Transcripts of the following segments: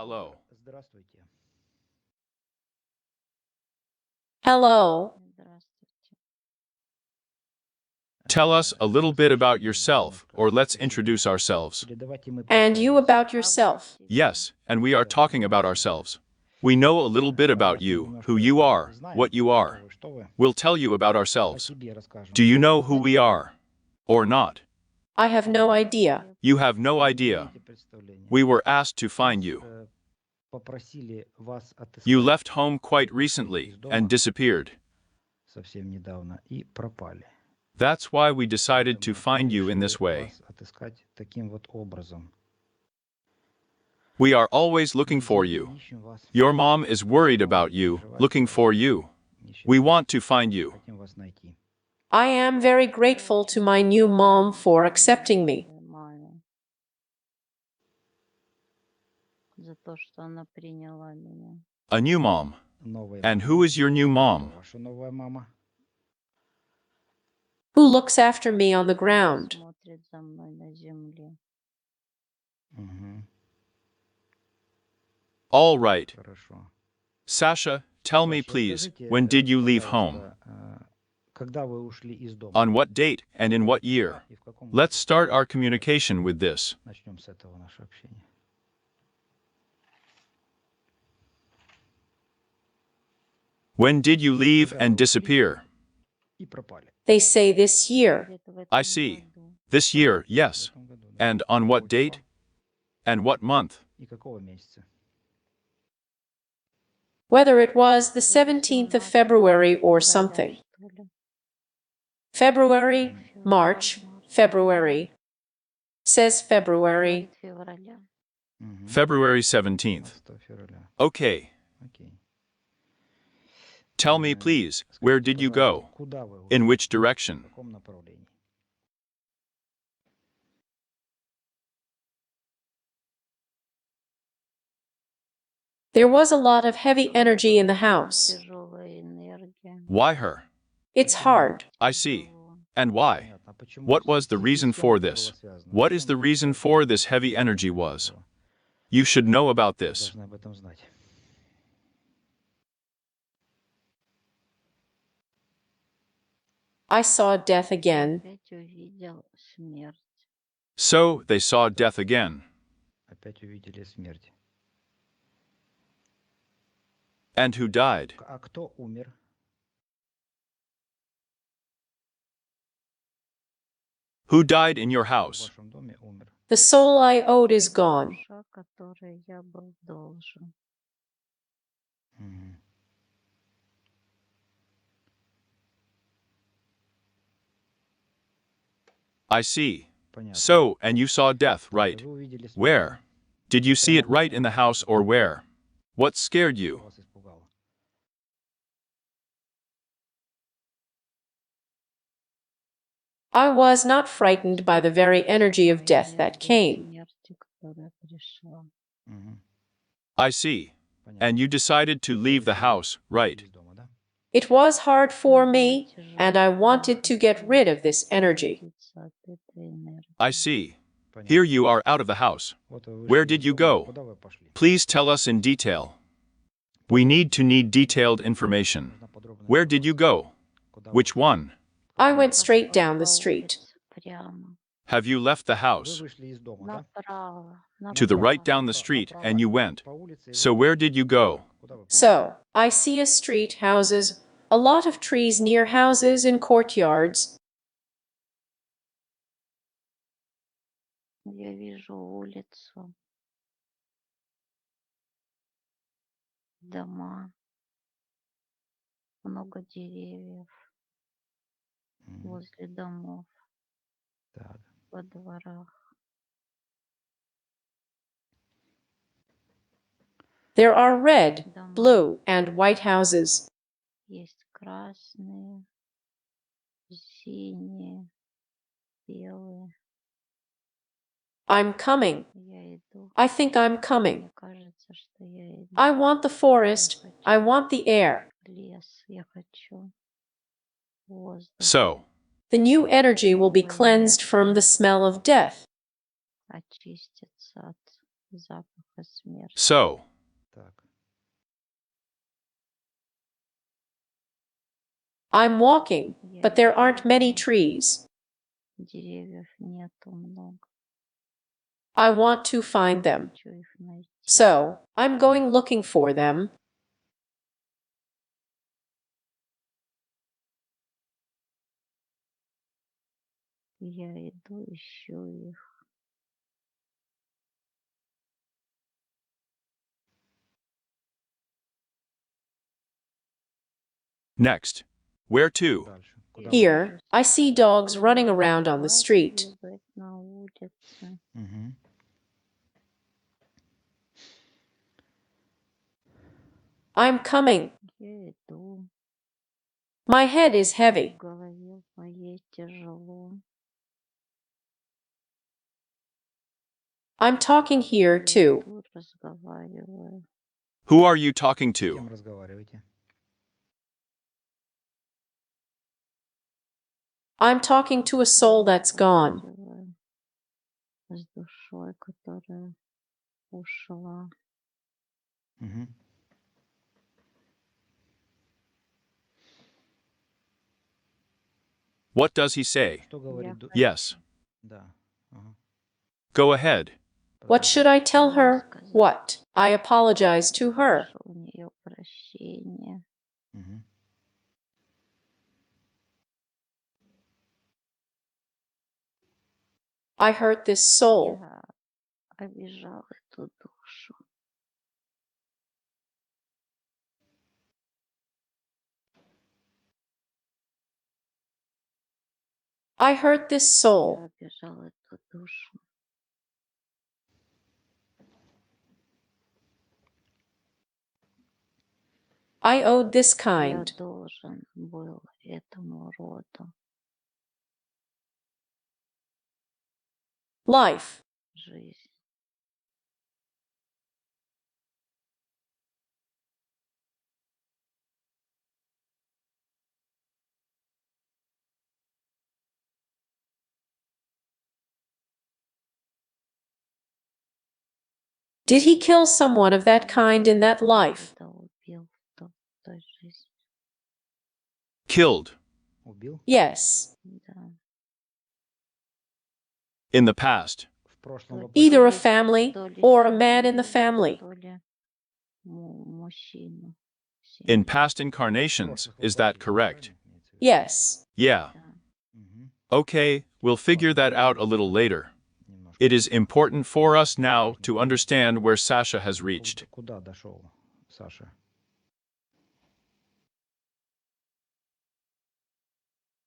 Hello. Здравствуйте. Hello. Здравствуйте. Tell us a little bit about yourself, or let's introduce ourselves. And you about yourself. Yes, and we are talking about ourselves. We know a little bit about you, who you are, what you are. We'll tell you about ourselves. Do you know who we are? Or not? I have no idea. You have no idea. We were asked to find you. You left home quite recently and disappeared. Совсем недавно и пропали. That's why we decided to find you in this way. Вас отыскать таким вот образом. We are always looking for you. Ищем вас. Your mom is worried about you, looking for you. We want to find you. Хотим вас найти. I am very grateful to my new mom for accepting me. Маме. За то, что она приняла меня. A new mom. Новая And мама. who is your new mom? Ваша новая мама. Who looks after me on the ground? Смотрит за мной на земле. Мгм. All right. Хорошо. Sasha, tell me Саша, please, скажите, when did you leave home? пожалуйста, когда вы ушли из дома? On what date and in what year? И в каком Let's start our communication with this. Начнем с этого наше общение. When did you leave Когда and вы ушли disappear? И пропали. They say this year. Где-то в этом I see. году. This year, В yes. этом году, да. And on what Какого date? числа And what month? И какого месяца? Whether it was the 17th of February or Февраля, something. что ли? February, March, February. Says February. Говорит, февраля. Мгм. February 17th. 15 февраля. Okay. Окей. Tell me, please, where did you go? Куда вы In ушли? which В direction? каком направлении? There was a lot of heavy energy in the house. Тяжелая энергия. Why her? It's hard. I see. Тяжело. And why? Понятно. А почему? What was the С reason чем for это было this? связано? What С is чем the это reason связано? for this heavy energy was? Этого? You should know about Вы this. должны об этом знать. I saw death again. Опять увидел смерть. So, they saw death again. Опять увидели смерть. And who died? А кто умер? Who died in your В house? вашем доме умер. The soul I owed is gone. Душа, которой я был должен. Мгм. I see. Понятно. So, and you saw death, right? Вы увидели смерть. Where? Did you see it right in the house or where? What scared Что you? вас испугало? I was not frightened by the very energy of death that came. Смерти, которая пришла. Мгм. I see. Понятно. And you decided to leave the house, right? Из дома, да? It was hard for me, and I wanted to get rid of this energy. Избавиться от этой энергии. I see. Понятно. Here you are out of the house. Вот вы Where вышли did из you дома. go? Куда вы пошли? Please tell us in detail. We need detailed information. Нужна подробная Where did you go? информация. Куда вы Which one? I went straight down the По street. улице Прямо. Have you left the Вы house? вышли из дома, да? Направо. To the right направо. down the street, and you went. По улице и So вы- where did you go? Куда вы пошли? So, I see a street, houses, a lot of trees near houses and courtyards. Я вижу улицу. Дома. Много деревьев Мгм. возле домов, Так. во дворах. There are red, Дома blue, and white houses. есть красные, синие, белые. I'm coming. Я иду. I think I'm coming. Мне кажется, что я иду. I want the forest. I want the air. Лес. Я хочу воздух. So, The new energy will be cleansed from the smell of death. Очиститься от запаха смерти. So, Так. I'm walking, Я but there aren't иду, many trees. деревьев нету много. I want to find them. Хочу их найти. So, I'm going looking for them. Я иду, ищу их. next. Where to? Дальше. Куда Here, I see dogs running around on the street. Бегать на улице. Мгм. I'm coming. Я иду. My head is В heavy. голове моей тяжело. I'm talking here Я too. иду, разговариваю. Who are you talking С кем to? разговариваете? I'm talking to a soul that's gone. Разговариваю с душой, которая ушла. Мгм. What does he say? Что говорит ду- Yes. Да. Ага. Go ahead. What should I tell her? What? I apologize to her. Прошу у нее прощения. Мгм. I hurt this soul. Я обижал эту душу. I hurt this Я soul. обижал эту душу. I owed this Я kind. должен был этому роду Life. жизнь. Did he kill someone of that kind in that life? Кто убил в той жизни. Killed. Убил? Yes. Да. In the past. В прошлом вопросе. Either a family or a man in the family. То ли мужчину. In past incarnations, is that correct? Yes. Yeah. Да. Мгм. Okay, we'll figure that out a little later. Немножко. It is important for us now to understand where Sasha has reached. Куда дошел Саша?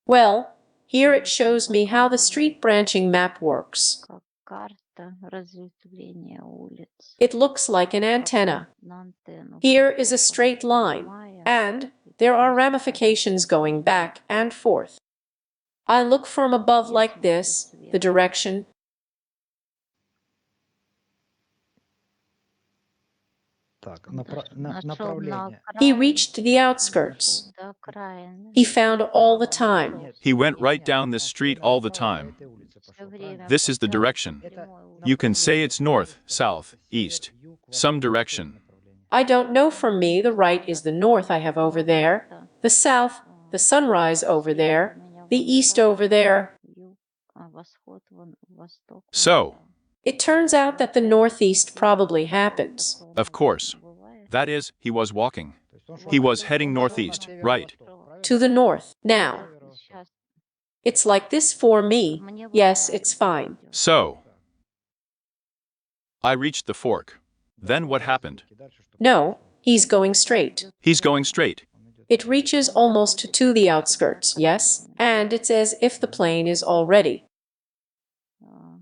Well, here it shows me how the street branching map works. Как карта разветвления улиц. It looks like an antenna. На антенну. Here is a straight line, Прямая. and there are ramifications going back and forth. I look from above like this, the direction. Так, Он нашел направление. He окраину, reached the outskirts. дошел до окраины. He found all the time. He went right down this street all the time. Всё время This is the по direction. прямой You can say it's north, south, east, some direction. I don't know from me the right is the north I have over there, the south, the sunrise over there, the east over there. юг, восход, восток. So, It turns out that the northeast probably happens. of course, that is, he was walking. He was heading northeast, right? To the north. Now, Сейчас it's like this for me. мне Yes, вот it's fine. So, I reached the fork. Then what happened? No, he's going straight. He's going straight. It reaches almost to the outskirts, yes? And it's as if the plane is all ready. а,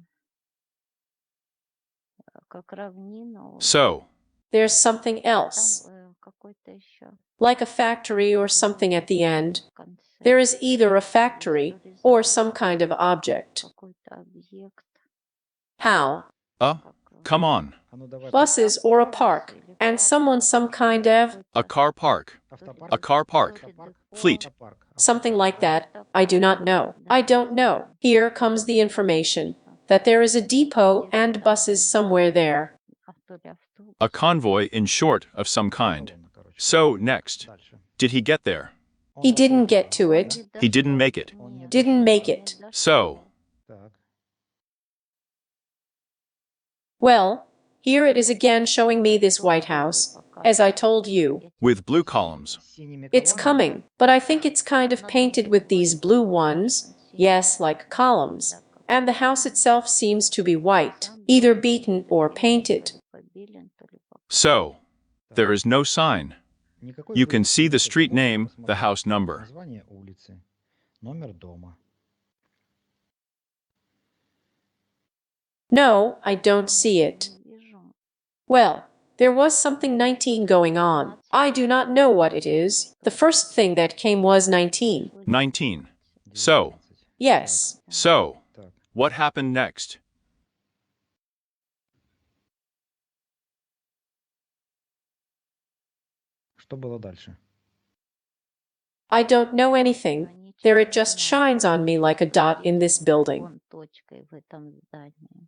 как равнина. So, There's something else, Там какой-то еще like a factory or something at the end. в конце. There is either a factory or some kind of object. Какой-то объект. How? come on. Buses or a park, and someone some kind of, A car park. A car park. Fleet. something like that. I do not know. I don't know. Here comes the information that there is a depot and buses somewhere there. то ли автобус. A convoy, in short, of some kind. Колонна, короче. So, next. Дальше. Did he get there? He didn't get to it. He didn't make it. Нет, Didn't make it. So, Так. Well, here it is again showing me this White House, as I told you. with blue columns. Синими It's колоннами. coming, but I think it's kind of painted with these blue ones, yes, like columns. And the house itself seems to be white, either beaten or painted. побелен, то ли покрашен. So, there is no sign. Никакой You can вывески, see the только street можно name, посмотреть the house number. Название улицы, номер дома. No, I don't see it. Не вижу. Well, there was something 19 going on. I do not know what it is. The first thing that came was 19. 19. So, 19. Yes. so, Так. what happened next? Что было дальше? I don't know anything. There it just shines on me like a dot in this building. Вон точкой в этом здании.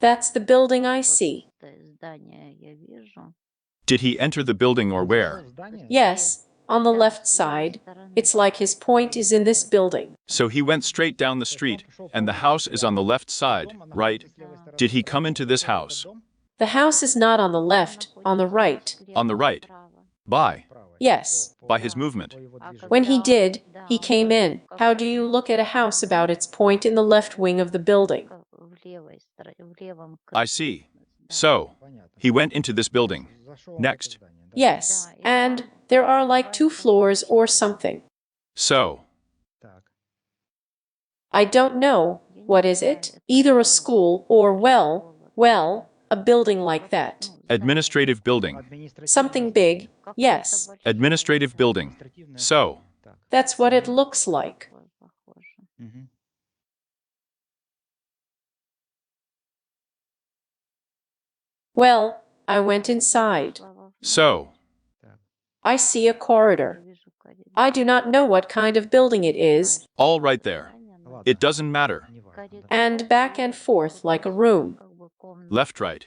That's the building I Вот see. это здание я вижу. Did he enter the building or where? Здание? Yes, on the left side. It's like his point is in this building. So he went straight down the street, and the house is on the left side, right? Did he come into this house? The house is not on the left, on the right. On the right. By. Yes. By his movement. When he did, he came in. How do you look at a house about its point in the left wing of the building? В левой стороне, в левом I крыле see. здания. So, Понятно. he went into this building. Зашел в Next. это здание, да? Yes, and there are like 2 floors or something. So, Так. I don't know. What is it? Either a school or, well, a building like that. administrative building. Административное Something здание. big, Какое-то yes. большое Administrative building. Административное So, здание. Так. That's what it looks like. такое похоже. Мгм. Well, I went inside. Слава so, Так. I see a Богу, corridor. вижу коридор. I do not know what kind of building it is, all right there. Здание, но Ладно. It doesn't matter. Неважно, да. and back and forth like a room. как бы комната. Left, right.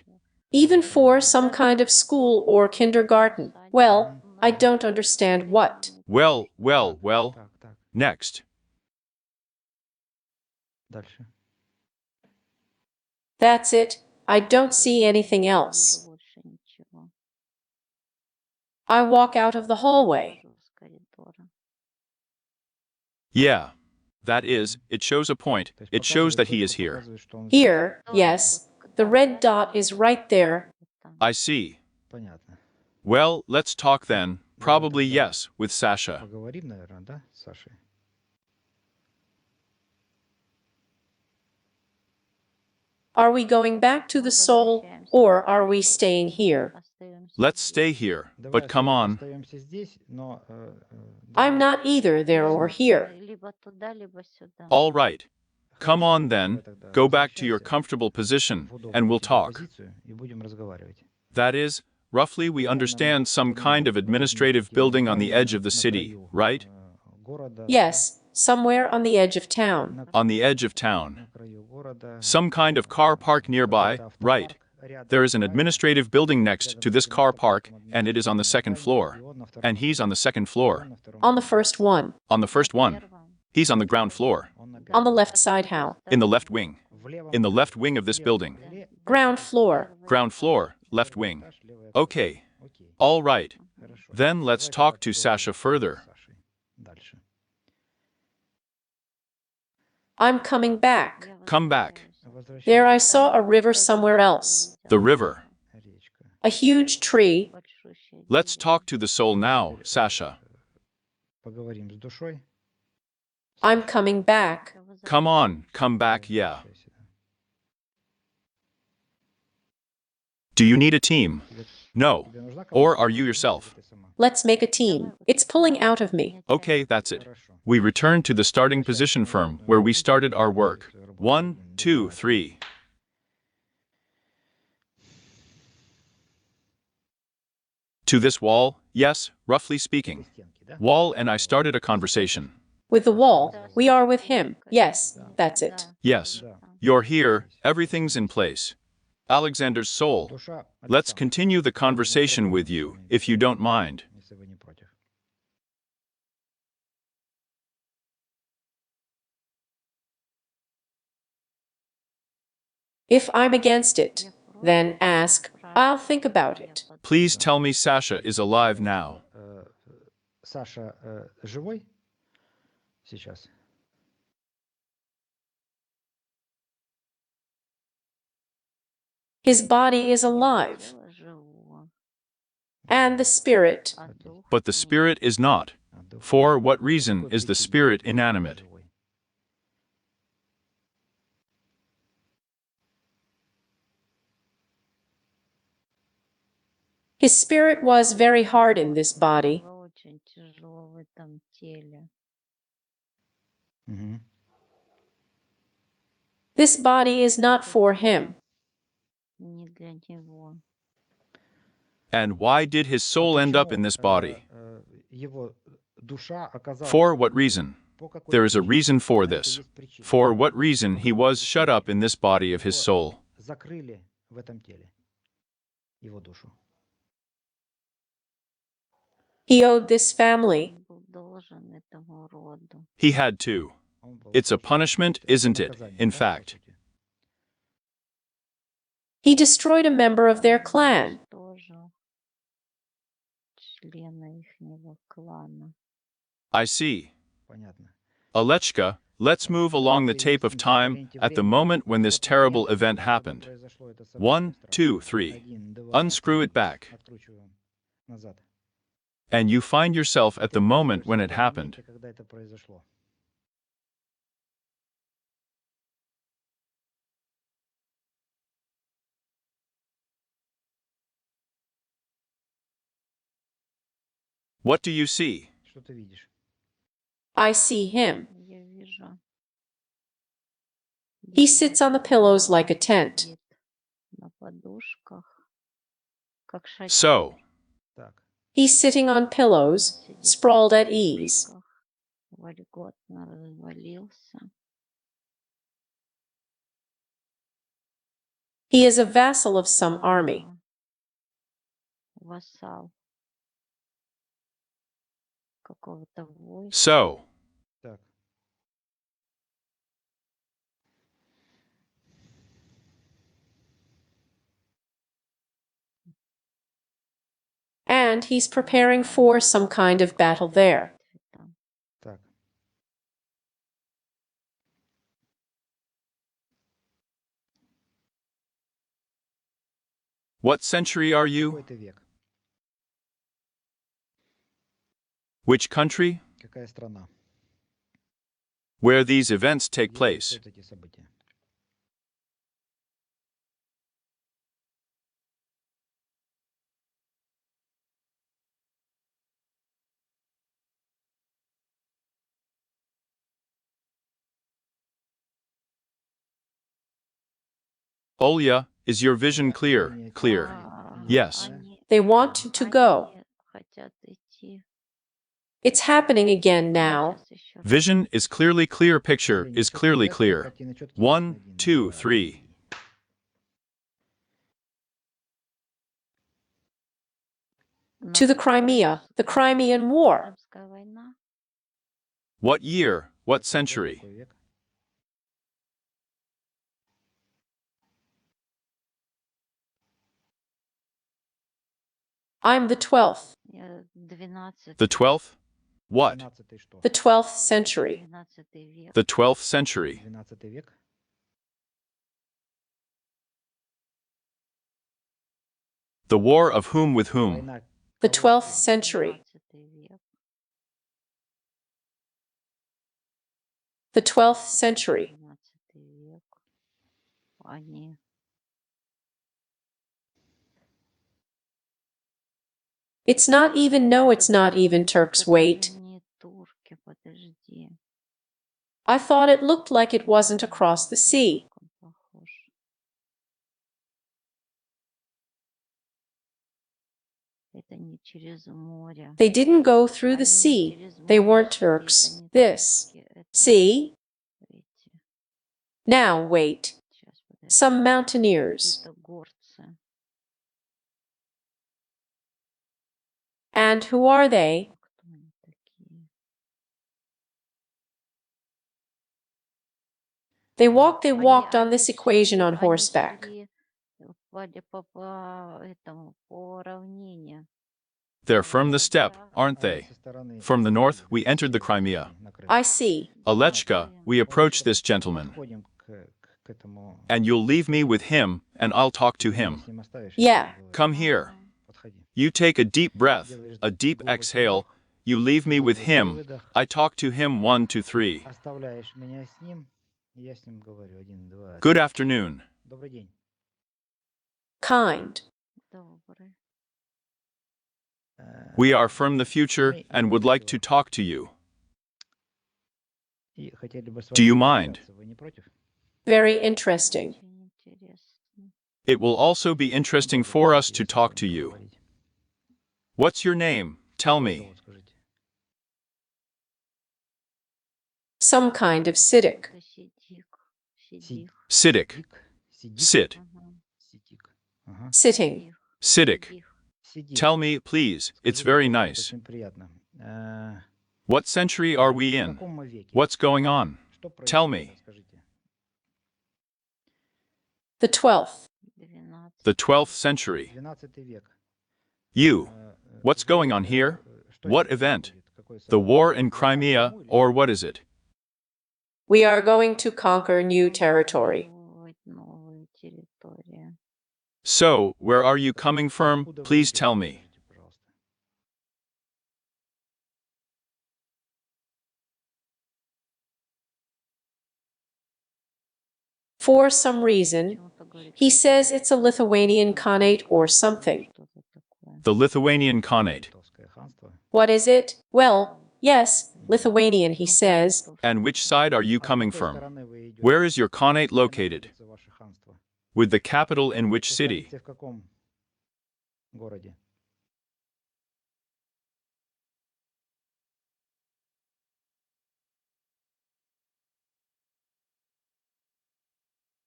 Even for some kind of school or kindergarten. Well, I don't understand what. Well, Так, так. next. Дальше. That's it. I don't see anything else. Больше ничего. I walk out of the hallway. Выхожу с коридора. Yeah. That is, it shows a point. То есть It shows that показывает he точку, is here. показывает, что он Here, yes. The red dot is right there. Там. I see. Понятно. Well, let's talk then. Probably yes, with Sasha. Поговорим, наверное, да, с Сашей? Are we going back to the soul, or are we staying here? Остаемся Let's здесь. stay here, Давай but come on. остаемся здесь, но... I'm not either there or here. Либо туда, либо сюда. All right. Come on then. Go back to your comfortable position, and we'll talk. И будем разговаривать. That is, roughly we understand some kind of administrative building on the edge of the city, right? Yes, somewhere on the edge of town. On the edge of town. На краю города. Some kind of car park nearby, right? There is an administrative building next to this car park, and it is on the second floor. And he's on the second floor. On the first one. On the first one. He's on the ground floor. On the left side, how? In the left wing. In the left wing of this building. Ground floor. Ground floor, left wing. Okay. All right. Then let's talk to Sasha further. Дальше. I'm coming back. Come back. There I saw a river somewhere else. The river. Речка. A huge tree. Большущая Let's talk to the soul now, Sasha. Поговорим с душой. I'm coming back. дерево. Come on, come back, yeah. Do you need a team? No. Тебе нужна Or команда? are you yourself? Ты сама. Let's make a team. It's pulling out of me. Okay, that's it. Хорошо. We return to the starting position firm where we started our work. 1, 2, 3. To this wall, yes, roughly speaking. Стенки, да? Wall and I started a conversation. With the wall, we are with him. Yes, that's it. Yes. Да. You're here, everything's in place. Alexander's soul. Душа Let's Александра. continue the conversation with you, if you don't mind. Если вы не против. If I'm against it, then ask, I'll think about it. Please tell me Sasha is alive now. Саша живой сейчас? His body is alive, Тело живо, and the spirit. а дух But the spirit is not. А, дух- For what reason Какой is the причине spirit дух inanimate? живой? His spirit was very hard in this body. было очень тяжело в этом теле. Мгм. This body is not for him. Не для него. And why did his soul end up in this body? Его душа оказалась For what reason? по какой There is a причине? reason for На это this. есть причина. For what reason he was shut up in this body of his Его soul? закрыли в этом теле его душу. He owed this family. Он был должен этому роду. He had to. Он был It's a очень- punishment, это isn't it, наказание, in да, по fact? сути? He destroyed a member of their clan. Уничтожил члена ихнего клана. I see. Понятно. Alechka, let's move along the tape of time at the moment when this terrible event happened. 1, 2, 3. Unscrew it back. Откручиваем назад. And you find yourself at the moment when it happened. Когда это произошло. What do you see? Что ты видишь? I see him. Я вижу. He sits on the pillows like a tent. Сидит на подушках, как шатер. So, Так. He's sitting on pillows, Сидит sprawled на at ease. подушках, вольготно развалился. He is a vassal of some army. Вассал какого-то войска. so. Так. And he's preparing for some kind of battle there. Там. Так. What century are Какой you? ты век? Which country? Какая страна? Where these events take Где place. происходят эти события? Olya, is your vision clear? Clear. А, Yes. они- They want to go. они хотят идти. It's happening again now. Сейчас еще раз. Vision is clearly clear, picture Зрение is чётко clearly ясно, clear. картина чётко ясно 1, видна. 2, 3. To the Crimea, the Crimean War. Крымская война. What year? What century? Какой век? I'm the 12th, Я 12 The 12th? What? 12-й что? the 12th century. 12 век. The 12th century. 12 век? The war of whom with whom? Война The кого? 12th century. 12 век. The 12th century. 12 век. Они It's not even, no, it's not even Turks. это Wait. даже не турки, подожди. I thought it looked like it wasn't across the sea. Как он похож. Это не через море. They didn't go through the Они не sea. через They море weren't шли, это Turks. не This. турки, это See? эти. Now, wait. Сейчас, подожди. Some mountaineers. Какие-то And who are they? Кто они такие? They Они walked on они this equation on они horseback. шли по этому, по равнине. They're from the steppe, aren't they? From the north, we entered the Crimea. I see. Alechka, we approach this gentleman. Подходим к этому. And you'll leave me with him, and I'll talk to him. С ним оставишь, Yeah. говорю, Come here. подходи. You take a deep breath, a deep exhale. You leave me with him. I talk to him 1, 2, 3. Оставляешь меня с ним, и я с ним говорю. 1, 2. Good afternoon. Добрый день. Kind. Добрый. We are from the future and would like to talk to you. И хотели бы с Do вами you mind? пообщаться. Вы не против? Very interesting. Очень интересно. It will also be interesting for us to talk to you. Поговорить. What's your name? Tell me. Зовут, скажите. Some kind of Siddiq. Это сидик. Siddiq. Сидик. Сидик. Sit. Ага. Сидик. Ага. Sitting. Siddiq. Сидик. Сидик. Tell me, please. It's Скажите, very пожалуйста, nice. Очень приятно. What century are we В in? каком мы веке? What's going on? Что Tell происходит? me. Расскажите. The 12th. 12. The 12th century. 12 век. You. What's going on here? Что What здесь event? происходит? Какое The событие? war in Crimea, or what is it? We are going to conquer new territory. Завоевывать новые территории. So, where are you coming from? Откуда вы Please идете? tell me. Скажите, пожалуйста. For some reason, Почему-то говорит, he что says it's a Lithuanian Khanate or something. что-то такое. The Lithuanian Khanate. Литовское ханство. What is it? Well, yes, Lithuanian, he says. And which side are you coming С какой from? стороны вы идете? Where is your Khanate Где located? находится ваше ханство? With the capital in which city? Столица в каком городе?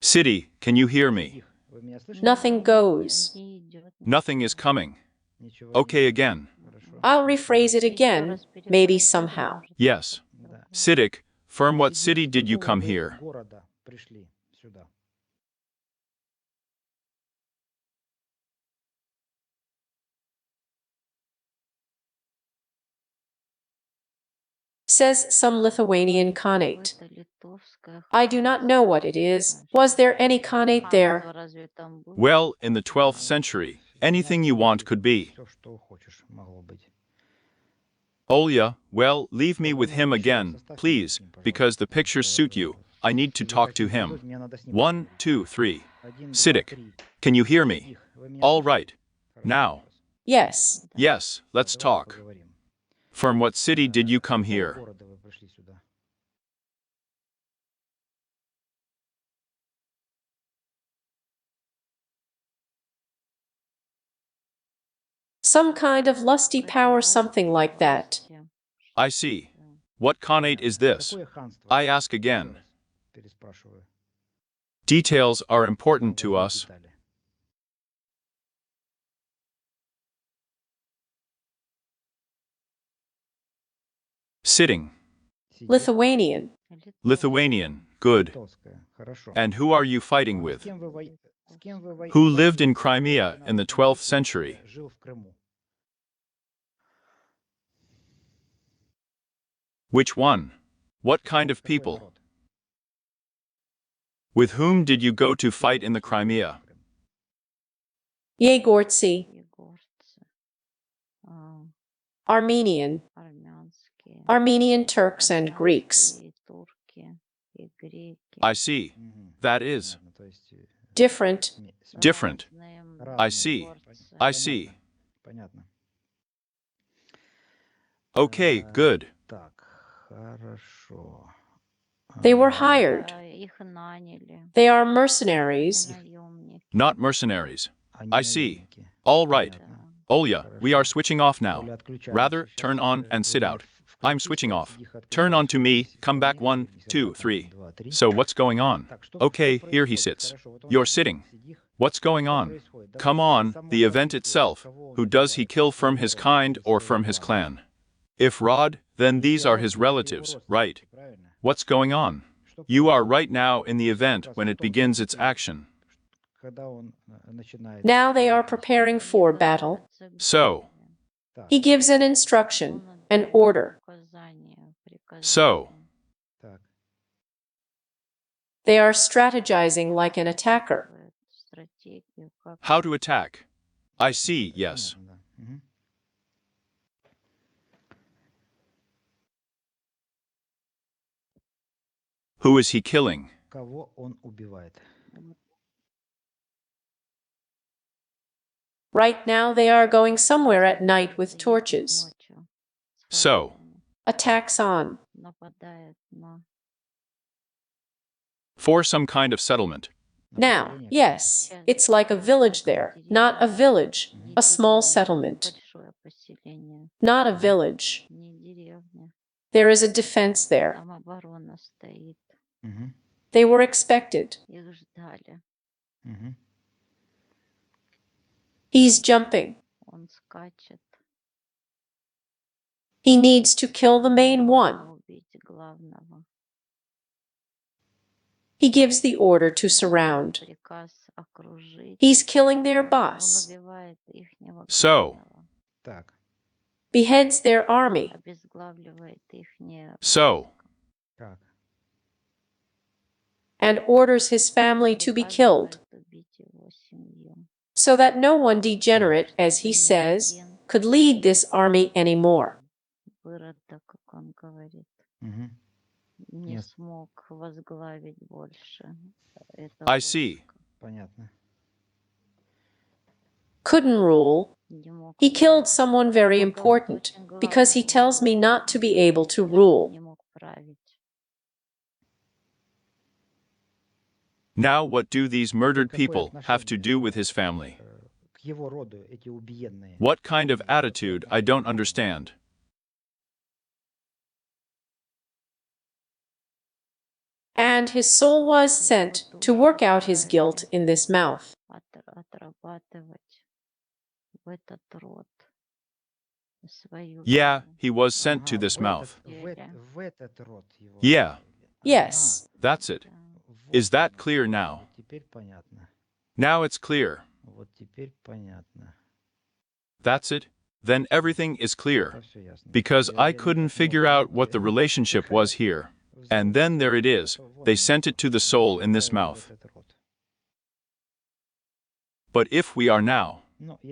City, can you hear me? Их. Вы меня слышите? Nothing goes. Не идет. Nothing is coming. Ничего Okay не- again. Хорошо. I'll rephrase it Еще again, раз maybe переспросите, somehow. может, Yes. Да. Siddiq, from what Из city did you какого come вы here? города пришли сюда? Says some Lithuanian Khanate. какое-то литовское I do not know what it is. Was there any Khanate there? ханство, разве там было? Well, in the 12th century, anything you want could be. Все, что хочешь, могло быть. Olya, well, leave me with him again, please, because the pictures suit you. I need to talk to him. Мне надо с ним 1, 2, 3. 1, 2, Siddiq, 3. can you hear me? Их. Вы меня All слышите? right. Хорошо. Now. Yes. Yes, let's Давайте talk. поговорим. From what city did you come Из какого here? города вы пришли сюда? Some kind of lusty power, something like that. I see. What Khanate is this? Какое ханство? I ask again. Переспрашиваю. Details are important to Важны us. детали. Sitting. Сидит. Lithuanian. Lithuanian. Good. Литовское. Хорошо. And who are you fighting С with? кем вы вой- с кем вы вой- Who lived in Crimea in the 12th century? Жил в Крыму. Which one? What kind of Какой people? народ? With whom did you go to fight in the Crimea? Yegortsi. Егорцы. А, Armenian. армянские. Armenian Turks and Greeks. И турки, и греки. I see. Мгм. That is. Понятно, то есть, Different. Different. Разные I see. егорцы. I see. Понятно. Okay, good. Так, хорошо. They were hired. Их наняли. They are mercenaries. Наемники. Not mercenaries. Они I see. наемники. All right. Понятно. Olya, we are switching off now. Оля, отключайся. Rather, Сейчас turn on and sit out. I'm включись, switching off. тихо Turn on отключайся. to me, Сейчас come back ко мне. 1, Сейчас 2, вот так, 3. 2, 3. So what's going on? Так, что- Okay, что here he происходит? sits. Хорошо, вот он You're сидит. sitting. Сидишь. What's going Что on? происходит? Come on, the event itself. Who does he kill from his kind or from his clan? If Rod, then these are his relatives, right? What's going on? You are right now in the event when it begins its action. Now they are preparing for battle. So, He gives an instruction, an order. so, Так. They are strategizing like an attacker. how to attack? I see, yes. Понятно, да. Мгм. Who is he killing? Кого он убивает? Right now they are going somewhere at night with torches. So. Attacks on. For some kind of settlement. Now, yes, it's like a village there. Not a village, a small settlement. Not a village. There is a defense there. Мгм. They were expected. Мгм. He's jumping. He needs to kill the main one. He gives the order to surround. He's killing their boss. So. Так. Beheads their army. So. Как? And orders his family to be killed, so that no one degenerate, as he says, could lead this army anymore. Мгм. Не Нет. смог возглавить больше. Это I see. Понятно. Couldn't rule. не мог He killed someone very important, because he tells me not to be able to rule. не мог править. Now what do these murdered people have to do with his family? К его роду эти убиенные. What kind of attitude I don't understand. And his soul was sent to work out his guilt in this mouth. Отрабатывать в этот род свою Yeah, вину. he was sent to Ага, this в mouth. в этот род его. Yeah, Yes, that's it. Вот Is that оно. clear now? Теперь понятно. Now it's clear. Вот теперь понятно. That's it? Then everything is clear. Это всё ясно. Because Я- I я couldn't никак не figure мог out what понять. the relationship was here. And then there it is. They sent it to the soul in this mouth. But if we are now,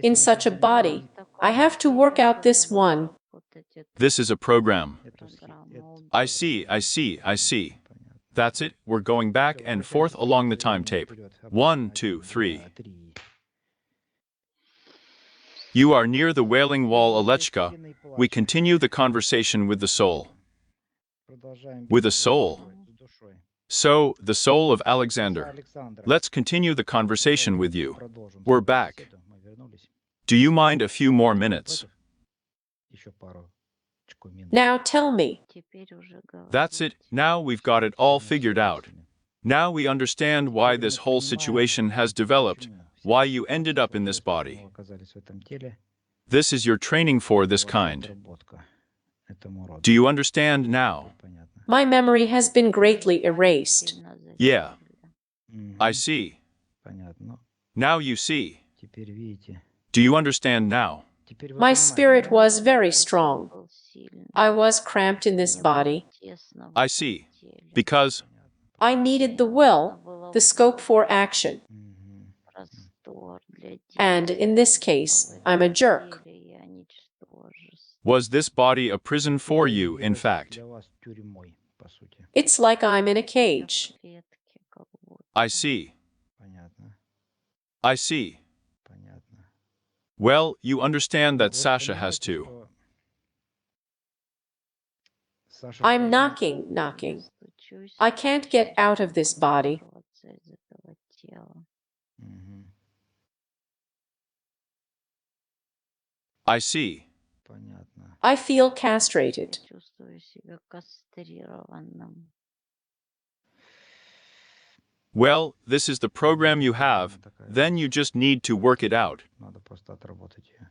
in such a body, I have to work out this one. this is a program. I see, I see, I see. That's it, we're going back and forth along the time tape. 1, 2, 3. You are near the Wailing Wall, Alechka. We continue the conversation with the soul. With a soul. So, the soul of Alexander. Let's continue the conversation with you. We're back. Do you mind a few more minutes? Now tell me, Теперь уже That's it, now we've got it all figured out. Now we understand why this whole situation has developed, why you ended up in this body. This is your training for this kind. Do you understand now? my memory has been greatly erased. Yeah. I see. Понятно. Now you see. Теперь видите. Do you understand now? Теперь вы My понимаете, spirit да? was very strong. был сильный. I was cramped in this body. Тесно в I этом see. теле. Because, I needed the will, the scope for action. Мгм. Простор для And in this case, I'm a jerk. действия, ничтожество. was this body a prison for you, in fact? Для вас тюрьмой, по сути. It's like I'm in a cage. Клетки как будто. I see. Понятно. I see. Понятно. Well, you understand that Вы Sasha has понимаете, to. что Саша I'm тоже knocking. Стучусь, I can't get out of this body. вырваться из этого тела. Мгм. I see. Понятно. I feel castrated. Чувствую себя кастрированным. Well, this is the program you have, then you just need to work it out. Надо просто отработать ее.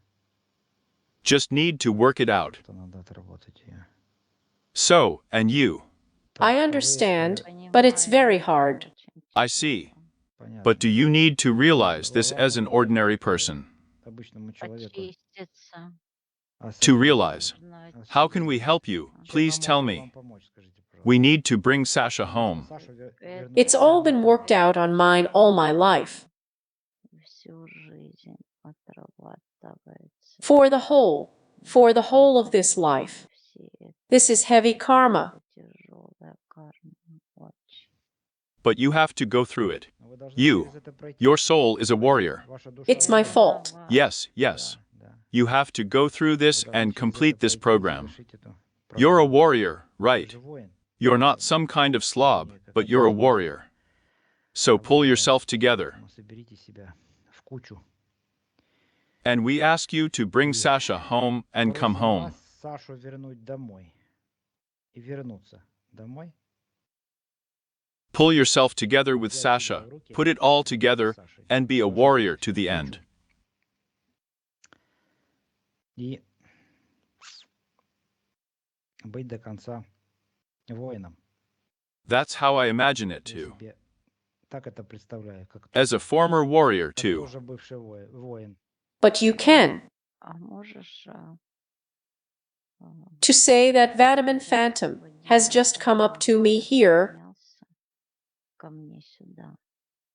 Just need to work it out. То надо отработать ее. So, and you. I understand, but it's very hard. I see. Понятно. But do you need to realize this as an ordinary person? Обычному человеку. Почиститься. А с To этим realize. знать. How can we help you? чем Please нам tell можем me. вам помочь, скажите, пожалуйста? We need to bring Sasha home. Сашу Это- It's all been worked out on mine all my life. Всю жизнь отрабатывается. For the whole of this life. Все это This is heavy karma. тяжелая карма. Очень. But you have to go through it. Но вы должны You. через это пройти. Your soul is a warrior. Ваша душа It's my воин. fault. Yes, yes. Да, да. You have to go through this Вы должны and через complete это this пройти и program. завершить эту You're a программу. warrior, Вы right? же воин. You're not some kind of slob, but you're a warrior. So pull yourself together. Ну, соберите себя в кучу. And we ask you to bring Sasha home and come Просим home. вас Сашу вернуть домой. И вернуться домой. Pull yourself together with Sasha, put it all together, and be a warrior to the end. И быть до конца воином. That's how I imagine it Я too. себе так это представляю, как As a former warrior too. тоже бывший воин. But you can. А можешь To say that Vataman Phantom has just come up to me here, поднялся ко мне сюда.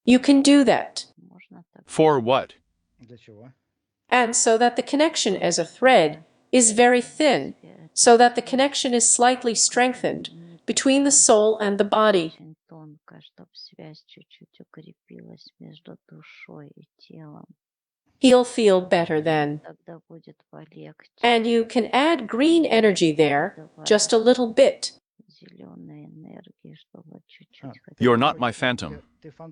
you can do that. Можно так? For what? Для чего? And so that the connection as a thread is very thin, so that the connection is slightly strengthened between the soul and the body. Очень тонкая, чтобы связь чуть-чуть укрепилась между душой и телом. He'll feel better then. Тогда будет полегче. And you can add green energy there, just a little bit. Зеленой энергии, чтобы чуть-чуть хотя You're бы not my phantom.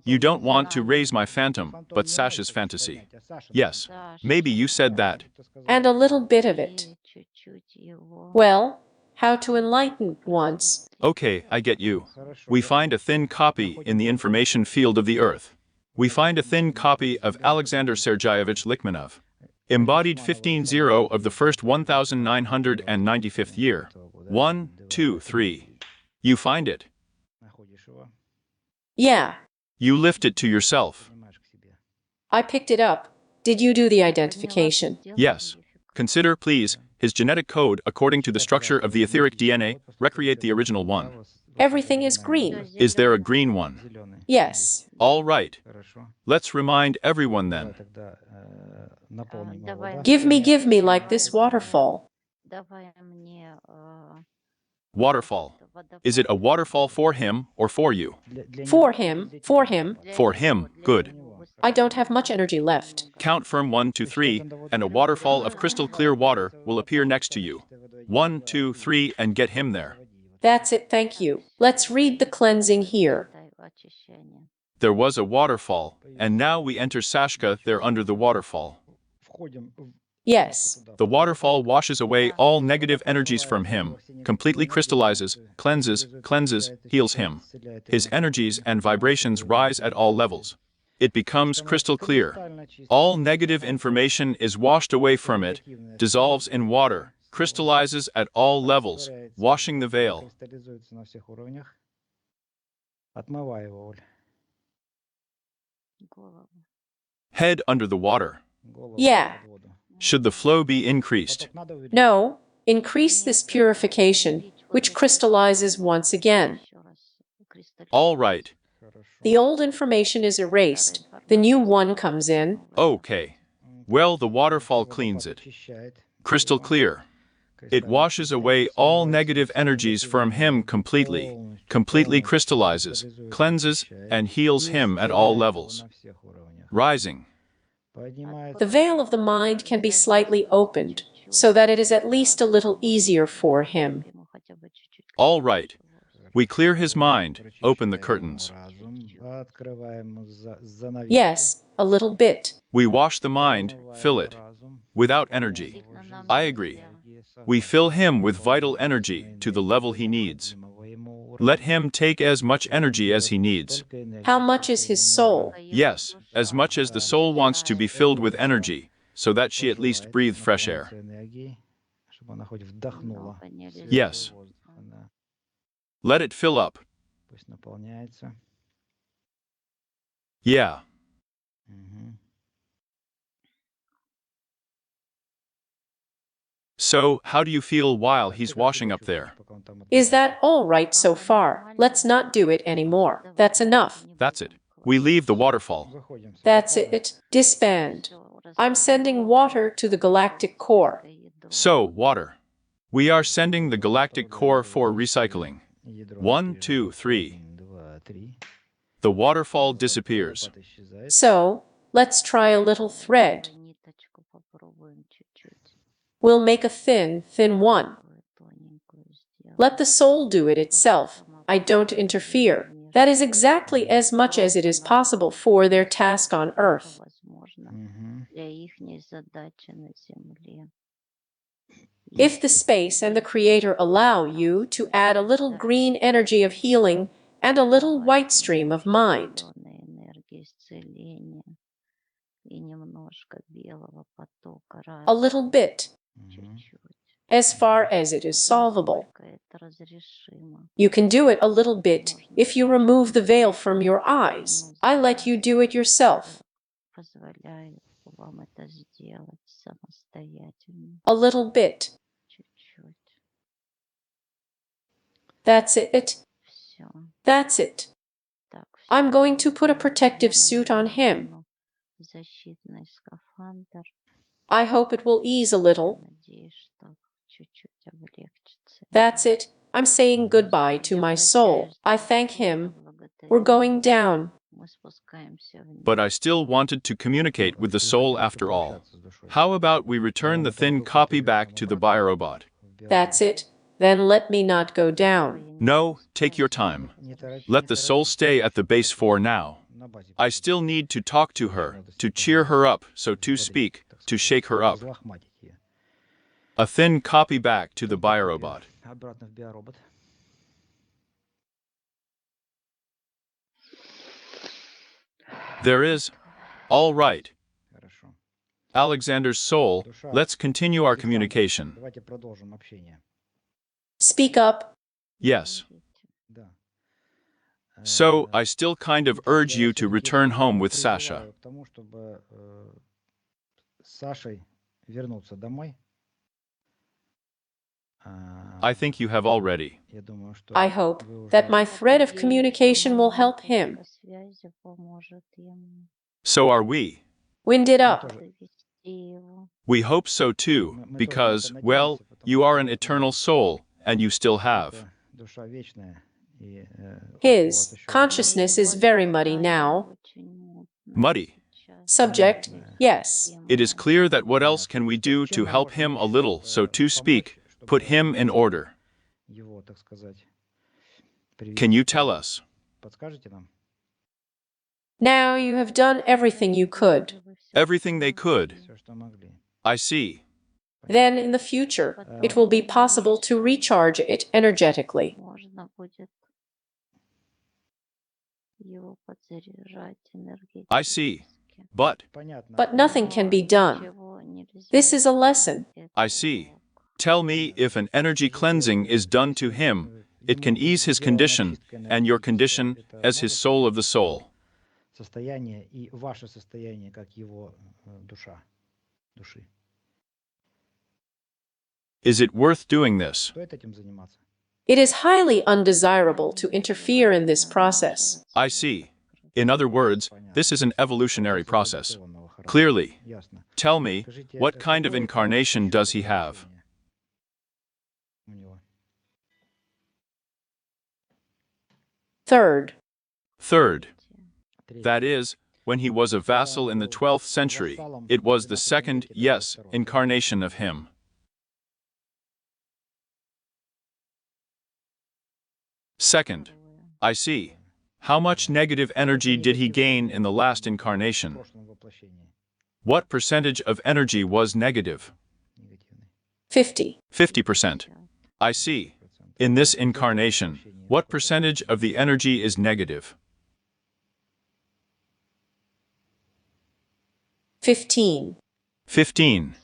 You don't want to raise my phantom, but Sasha's fantasy. Yes, maybe you said that. And a little bit of it. или чуть-чуть его. Well, how to enlighten once. Okay, I get you. We find a thin copy in the information field of the Earth. We find a thin copy of Alexander Sergeyevich Likhmanov, embodied 15-0 of the first 1995th year. 1, 2, 3. You find it. Находишь его, Yeah, You lift it to yourself. понимаешь к себе. I picked it up. Did you do the identification? Yes. Consider, please, his genetic code according to the structure of the etheric DNA, recreate the original one. Everything is green. Is there a green one? Зеленый. Yes. All right. Хорошо. Let's remind everyone Давай then. тогда наполним его, давай. да? Give me like this waterfall. Давай мне Waterfall. Is it a waterfall for him or for you? Для For него, him, для for тебя. him. For him, good. I don't have much energy left. Count from 1 to 3, and a waterfall of crystal clear water will appear next to you. 1, 2, 3, and get him there. That's it, thank you. Let's read the cleansing here. очищение. There was a waterfall, and now we enter Sashka there under the waterfall. Входим в- Yes. The waterfall washes away all negative energies from him, completely crystallizes, cleanses, heals him. His energies and vibrations rise at all levels. It becomes crystal clear. All negative information is washed away from it, dissolves in water, crystallizes at all levels, washing the veil. Кристаллизуется на всех уровнях. Отмывай его, Оль. Голову. Head under the water. Голову Yeah. под воду. Should the flow be increased? Поток надо увеличить. No, increase this purification, which crystallizes once again. Еще раз кристаллизуется. All right. Хорошо. The old information is erased. The new one comes in. Okay. Well, the waterfall cleans it. Очищает. Crystal clear. It washes away all negative energies from him completely crystallizes, cleanses, and heals him at all levels. На всех уровнях. Rising. Поднимает The veil of the mind can be slightly opened, so that it is at least a little easier for him. Ему хотя бы чуть-чуть. All right. We clear his mind, open the curtains. разум, открываем занавески. Yes, a little bit. We wash the mind, fill it, Разум. without energy. I agree. We fill him with vital energy to the level he needs. Ему Let him take as much energy as he needs. Столько энергии. How much is his soul? Yes, as much as the soul wants to be filled with energy, so that she at least Пожелает breathe fresh air. наполниться энергией, чтобы она хоть вдохнула Много нельзя. свежего Yes. воздуха, да. Let it fill up. Пусть наполняется. Yeah. Мгм. So, how do you feel while he's washing up there? Пока он там Is that all right so far? Let's not do it anymore. That's enough. That's it. We leave the waterfall. Выходим с That's водопада. it. Disband. I'm sending water to the galactic core. So, water. We are sending the galactic core for recycling. Ядро 1, четыре. 2, 3. 1, 2, 3. The waterfall disappears. Водопад исчезает. So, let's try a little thread. Ниточку попробуем чуть-чуть. We'll make a thin one. Такую тоненькую сделаем. Let the soul do it itself. I don't interfere. That is exactly as much as it is possible for their task on Earth. Возможно, Мгм. для ихней задачи на Земле. If the space and the Creator allow you to add a little green energy of healing and a little white stream of mind, Зеленой энергии исцеления и немножко белого потока a little bit, Мгм. чуть-чуть. as far as it is solvable. Насколько это разрешимо. You can do it a little bit if you remove the veil from your eyes. I let you do it yourself. Позволяю вам это сделать самостоятельно. A little bit. Чуть-чуть. That's it. Все. That's it. Так, I'm всё. going to put a protective suit on him. Защитный скафандр. I hope it will ease a little. Надеюсь, что чуть-чуть облегчится. That's it. I'm saying goodbye to my soul. I thank him. We're going down. Мы спускаемся вниз. But I still wanted to communicate with the soul after all. How about we return the thin copy back to the biorobot? That's it. Then let me not go down. No, take your time. Let the soul stay at the base for now. I still need to talk to her, to cheer her up, so to speak, to shake her up. A thin copy back to the biorobot. Обратно в биоробот. There is. All right. Хорошо. Alexander's soul, let's continue our communication. Давайте продолжим общение. Speak up. Yes. Да. So, I still kind of urge you to return home with Sasha. К тому, чтобы с Сашей вернуться домой. I think you have already. Я думаю, что I hope вы уже- that my thread of communication will help him. Связи поможет ему So are we. Wind it up. довести его. We hope so too, because, well, you are an eternal soul, and you still have. Это душа вечная. И, у His вас еще consciousness is very muddy now. Очень мутно Muddy. сейчас. Subject, yes. It is clear that what else can we do to help him a little, so to speak, put him in order? его, так сказать, Can you tell us? Подскажете нам? Now you have done everything you could. Everything they could. Все, что могли. I see. Then in the future, it will be possible to recharge it energetically. Можно будет его подзаряжать энергетически. I see. But, Понятно. But nothing can be done. Ничего нельзя This is a lesson. сделать. I see. Tell me if an energy cleansing is done to him, it can ease his condition, and your condition as his soul of the soul. Состояние и ваше состояние, как его душа, души. Is it worth doing this? Стоит этим заниматься? It is highly undesirable to interfere in this process. I see. In other words, this is an evolutionary process. Эволюционного характера. Clearly. Ясно. Tell me, Скажите, what это kind of какое incarnation does he have? у него? Third, Third, Третье. that is, when he was a vassal in the 12th century, it was the second, yes, incarnation of him. Second, I see. How much negative energy did he gain in the last В incarnation? прошлом воплощении. What percentage of energy was negative? Негативный. 50. 50%. I see. In this incarnation, what percentage of the energy is negative? 15. 15.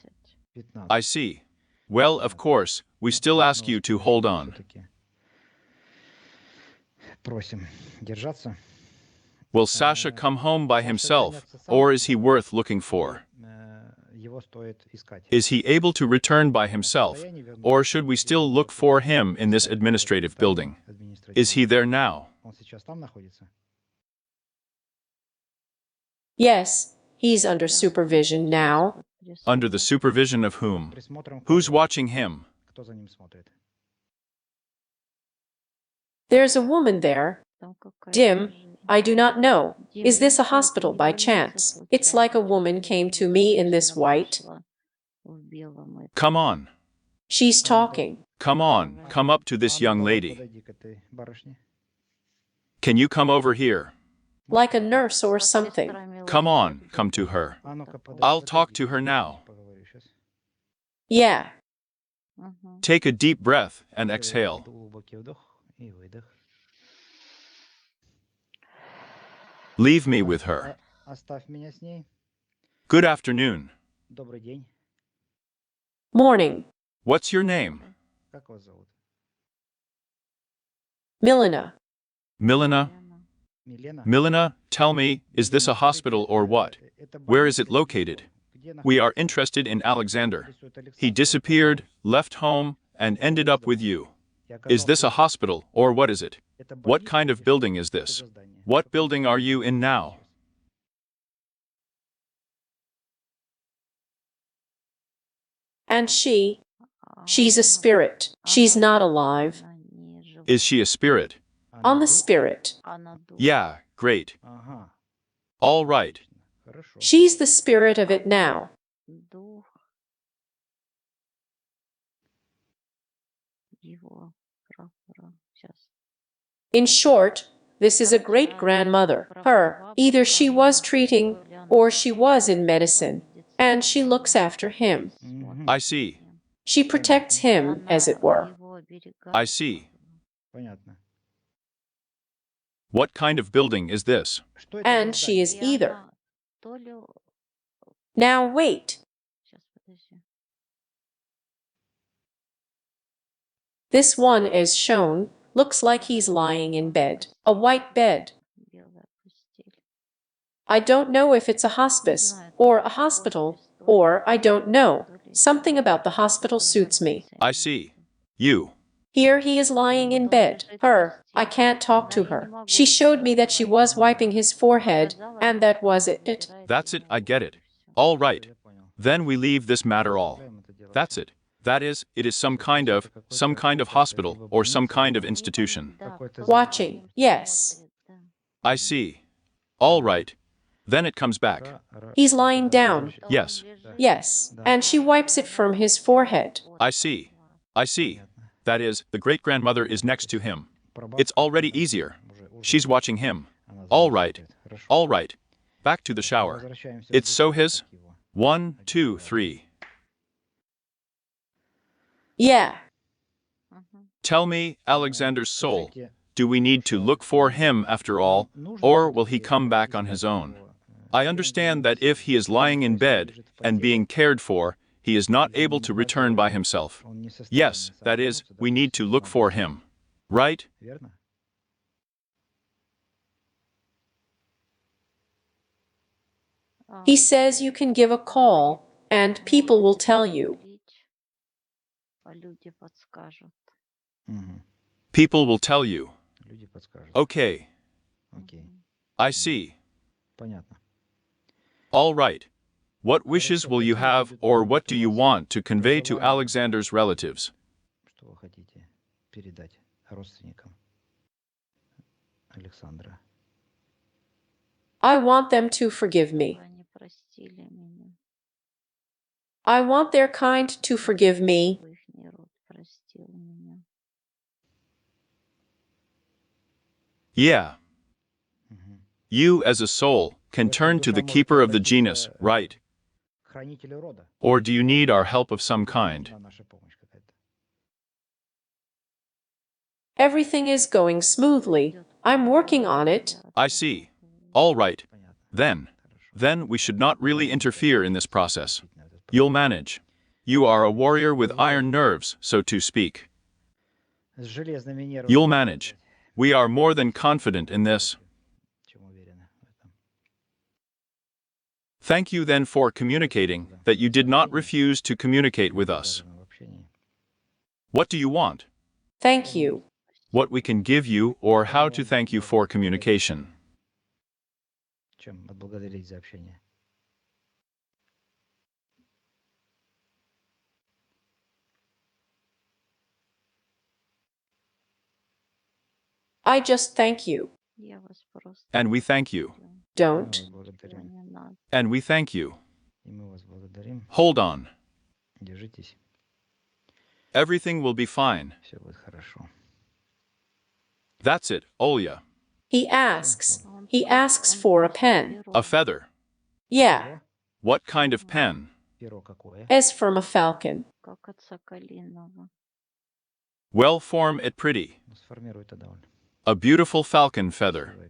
15. I see. Well, of course, we still ask you to hold on. Всё-таки просим держаться. Will Sasha come home by himself, or is he worth looking for? Его стоит искать. Is he able to return by himself, or should we still look for him in this administrative building? Is he there now? Он сейчас там находится? Yes, he's under supervision now. Under the supervision of whom? Присмотром Who's кого? watching him? Кто за ним смотрит? There's a woman there. Там какая-то Dim, I do not know. Dim, Is this a это hospital by больница chance? It's случайно. like a woman came to me in this white. Пришла в белом этом. Come on. She's talking. Come on, come up to this А ну, young давай lady. подойди к этой барышне. Can you come over here? Like a nurse or Как something. сестра Милана Come on, подойди. come to her. А ну-ка, подойди, I'll подойди, talk to her now. поговорю щас. Yeah. Мгм. Take a deep breath and Делай exhale. глубокий вдох и выдох. Leave me with her. Оставь меня с ней. Good afternoon. Добрый день. Morning. What's your name? Как вас зовут? Milena. Milena? Милена? Milena, tell me, is this a hospital or what? Where is it located? We are interested in Alexander. He disappeared, left home, and ended up with you. Is this a hospital, or what is it? What kind of building is this? What building are you in now? And she's a spirit. She's not alive. Она не живая. Is she a spirit? On the spirit. Она дух. Yeah, great. Ага, All right. хорошо. She's the spirit of it now. Дух его прапора. Сейчас. In short, this is a great grandmother. Her, either she was treating or she was in medicine, and she looks after him. Мгм. I see. She protects him, as it were. Его оберегает. I see. Понятно. What kind of building is this? Что это за And she is И either. она то ли... Now wait. Сейчас, подожди. This one, as shown, looks like he's lying in bed. A white bed. Белая постель. I don't know if it's a hospice, or a hospital, or I don't know. Something about the hospital suits me. I see. You. Here he is lying in bed. Her, I can't talk to her. She showed me that she was wiping his forehead, and that was it. That's it, I get it. All right. Я понял. Then we leave this matter all. Оставим это дело. That's it. That is, it is some kind of hospital or some kind of institution. Какой-то Watching, yes. Да. I see. All right. Then it comes back. He's lying down. Yes. Yes, and she wipes it from his forehead. I see. I see. That is, the great-grandmother is next to him. It's already easier. She's watching him. All right. All right. Back to the shower. It's so his? 1, 2, 3. Yeah. Мгм. Tell me, Alexander's soul. Do we need to look for him after all, or will he come back on his own? I understand that if he is lying in bed and being cared for, he is not able to return by himself. Yes, that is, we need to look for him. Right? Верно? He says you can give a call, and people will tell you. А люди подскажут. Мгм. People will tell you. Люди подскажут. Okay, Окей, I see. понятно. All right. What wishes will you have, or what do you want to convey to Alexander's relatives? Что вы хотите передать родственникам Александра? I want them to forgive me. Чтобы они простили меня. I want their kind to forgive me. Чтобы ихний род простил меня. Yeah. Мгм. You, as a soul, can turn to the keeper of the genus, right? Хранители рода. Or do you need our help of some kind? Да, наша помощь какая-то. Everything is going smoothly. I'm working on it. I see. All right. Понятно. Then. Хорошо. Then we should not really interfere in this process. Действительно, этот You'll manage. You are a warrior with iron nerves, so to speak. С железными нервами, You'll так manage. сказать, We are more than confident in this. чем уверены в этом. Thank you then for communicating that you did not refuse to communicate with us. Сказано в общении. What do you want? Thank you. What we can give you or how to thank you for communication. Чем отблагодарить за общение? I just thank you. Я вас просто And we thank you. жду. Мы Don't. вас Ничего благодарим. не надо. And we thank you. И мы вас благодарим. Hold on. Держитесь. Everything will be fine. Все будет хорошо. That's it, Olya. He asks. He asks for a pen. A feather. Yeah, What kind of pen? Перо какое? as from a falcon. Как от Соколиного. Well, form it pretty. Ну, сформируй тогда он. A beautiful falcon feather. Красивое